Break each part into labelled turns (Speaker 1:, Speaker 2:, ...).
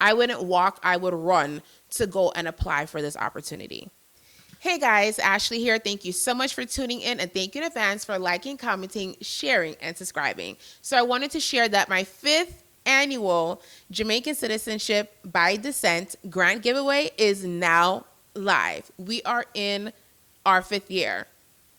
Speaker 1: I wouldn't walk, I would run to go and apply for this opportunity. Hey guys, Ashley here. Thank you so much for tuning in, and thank you in advance for liking, commenting, sharing, and subscribing. So I wanted to share that my 5th annual Jamaican Citizenship by Descent grant giveaway is now live. We are in our 5th year.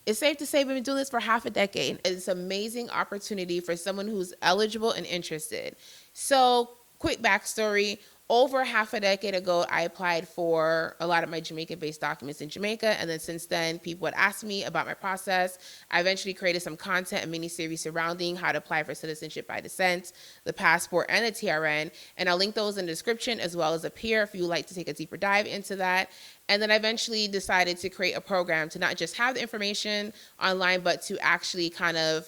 Speaker 1: It's safe to say we've been doing this for half a decade. It's an amazing opportunity for someone who's eligible and interested. So, quick backstory. Over half a decade ago, I applied for a lot of my Jamaican-based documents in Jamaica, and then since then, people would ask me about my process. I eventually created some content, a mini-series surrounding how to apply for citizenship by descent, the passport, and the TRN, and I'll link those in the description as well as up here if you would like to take a deeper dive into that. And then I eventually decided to create a program to not just have the information online, but to actually kind of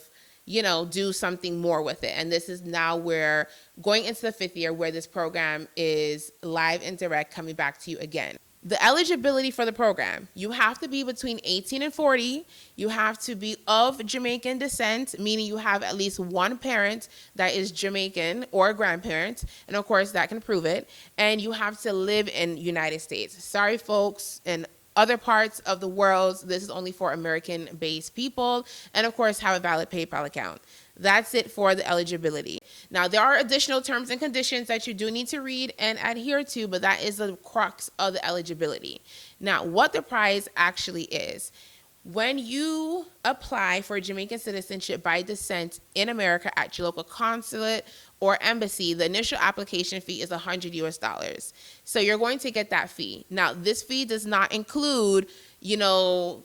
Speaker 1: do something more with it. And this is now where going into the 5th year where this program is live and direct coming back to you again. The eligibility for the program, you have to be between 18 and 40. You have to be of Jamaican descent, meaning you have at least one parent that is Jamaican or a grandparent. And of course, that can prove it. And you have to live in the United States. Sorry, folks, and other parts of the world, this is only for American-based people, and of course have a valid PayPal account. That's it for the eligibility. Now, there are additional terms and conditions that you do need to read and adhere to, but that is the crux of the eligibility. Now, what the prize actually is. When you apply for Jamaican citizenship by descent in America at your local consulate or embassy, the initial application fee is $100. So you're going to get that fee. Now, this fee does not include,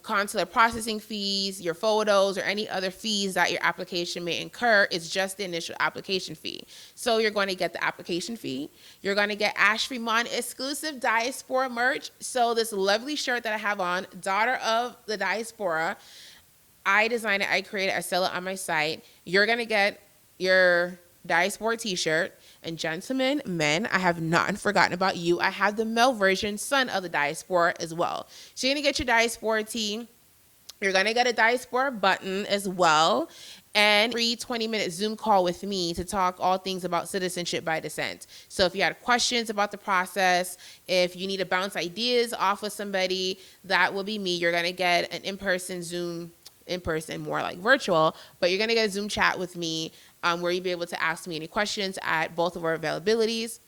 Speaker 1: consular processing fees, your photos, or any other fees that your application may incur. It's just the initial application fee. So you're going to get the application fee. You're going to get AshFiMon's exclusive diaspora merch. So this lovely shirt that I have on, Daughter of the Diaspora, I designed it, I created it, I sell it on my site. You're going to get your diaspora t-shirt. And gentlemen, men, I have not forgotten about you. I have the male version, son of the diaspora, as well. So you're going to get your diaspora tee. You're going to get a diaspora button as well. And a free 20-minute Zoom call with me to talk all things about citizenship by descent. So if you had questions about the process, if you need to bounce ideas off of somebody, that will be me. You're going to get an in-person Zoom, more like virtual, but you're going to get a Zoom chat with me where you'll be able to ask me any questions at both of our availabilities.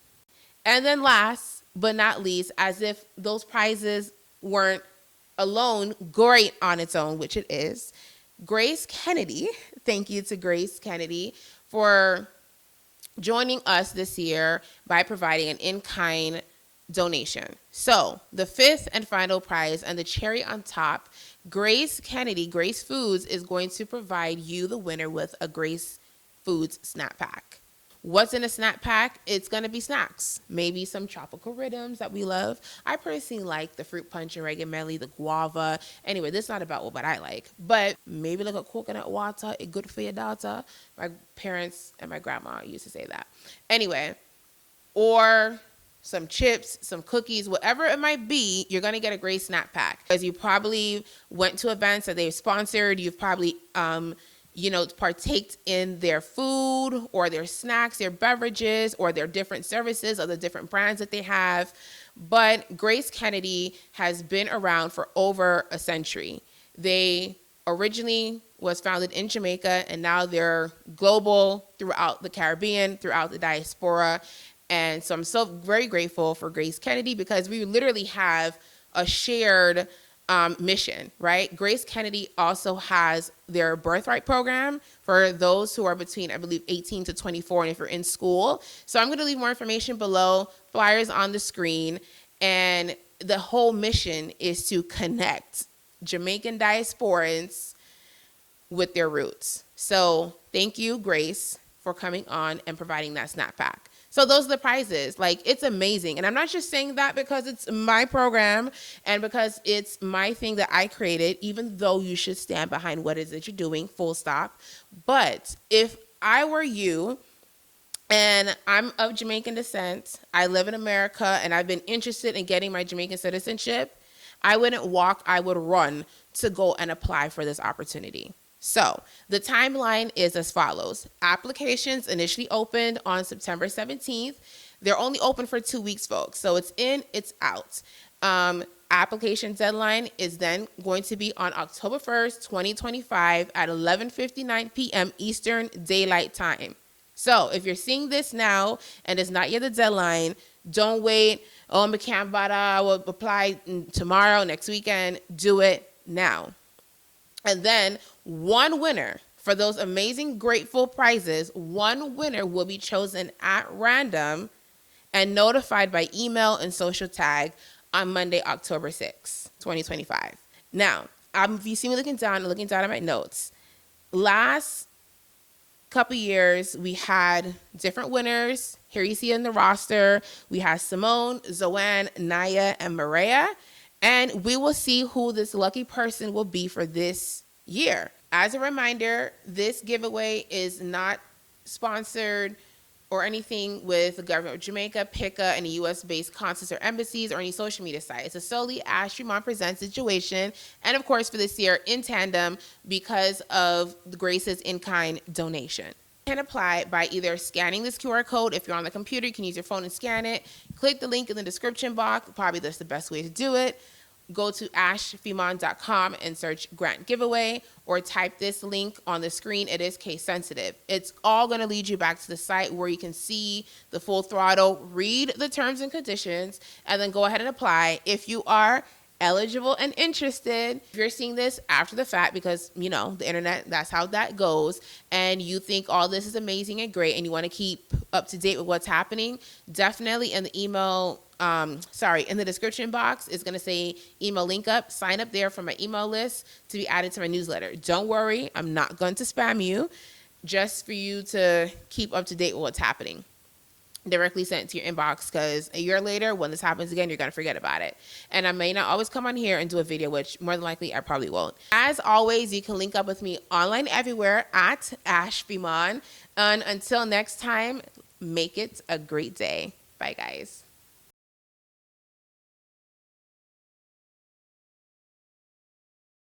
Speaker 1: And then last but not least, as if those prizes weren't alone great on its own, which it is, Grace Kennedy, thank you to Grace Kennedy for joining us this year by providing an in-kind donation. So the 5th and final prize and the cherry on top, Grace Kennedy, Grace Foods, is going to provide you, the winner, with a Grace Foods snack pack. What's in a snack pack? It's going to be snacks. Maybe some tropical rhythms that we love. I personally like the fruit punch and reggae medley, the guava. Anyway, this is not about what I like. But maybe like a coconut water, it's good for your daughter. My parents and my grandma used to say that. Anyway, or some chips, some cookies, whatever it might be, you're going to get a great snack pack. Because you probably went to events that they've sponsored. You've probably partaked in their food or their snacks, their beverages, or their different services or the different brands that they have. But Grace Kennedy has been around for over a century. They originally was founded in Jamaica, and now they're global throughout the Caribbean, throughout the diaspora. And so I'm so very grateful for Grace Kennedy because we literally have a shared mission, right? Grace Kennedy also has their birthright program for those who are between, I believe, 18 to 24, and if you're in school. So I'm going to leave more information below, flyers on the screen, and the whole mission is to connect Jamaican diasporans with their roots. So thank you, Grace, for coming on and providing that snack pack. So those are the prizes. Like, it's amazing. And I'm not just saying that because it's my program and because it's my thing that I created, even though you should stand behind what it is that you're doing, full stop. But if I were you and I'm of Jamaican descent, I live in America, and I've been interested in getting my Jamaican citizenship, I wouldn't walk, I would run to go and apply for this opportunity. So the timeline is as follows. Applications initially opened on September 17th. They're only open for 2 weeks, folks. So it's in, it's out. Application deadline is then going to be on October 1st, 2025 at 11:59 p.m. Eastern Daylight Time. So if you're seeing this now and it's not yet the deadline, don't wait. Oh, I will apply tomorrow, next weekend. Do it now. And then one winner for those amazing, grateful prizes, one winner will be chosen at random and notified by email and social tag on Monday, October 6th, 2025. Now, if you see me looking down at my notes, last couple years, we had different winners. Here you see in the roster, we have Simone, Zoanne, Naya, and Maria. And we will see who this lucky person will be for this year. As a reminder, this giveaway is not sponsored or anything with the government of Jamaica, PICA, any U.S.-based consulates or embassies, or any social media site. It's a solely AshFiMon's Presents situation, and of course for this year in tandem because of the Grace's in-kind donation. You can apply by either scanning this QR code. If you're on the computer, you can use your phone and scan it. Click the link in the description box. Probably that's the best way to do it. Go to AshFiMon's.com and search grant giveaway, or type this link on the screen. It is case sensitive. It's all going to lead you back to the site where you can see the full throttle, read the terms and conditions, and then go ahead and apply if you are eligible and interested. If you're seeing this after the fact, because you know the internet, that's how that goes, and you think all this is amazing and great and you want to keep up to date with what's happening, definitely in the email in the description box is going to say email link up. Sign up there for my email list to be added to my newsletter. Don't worry, I'm not going to spam you, just for you to keep up to date with what's happening. Directly sent to your inbox, because a year later, when this happens again, you're going to forget about it. And I may not always come on here and do a video, which more than likely I probably won't. As always, you can link up with me online everywhere at AshFiMon's. And until next time, make it a great day. Bye, guys.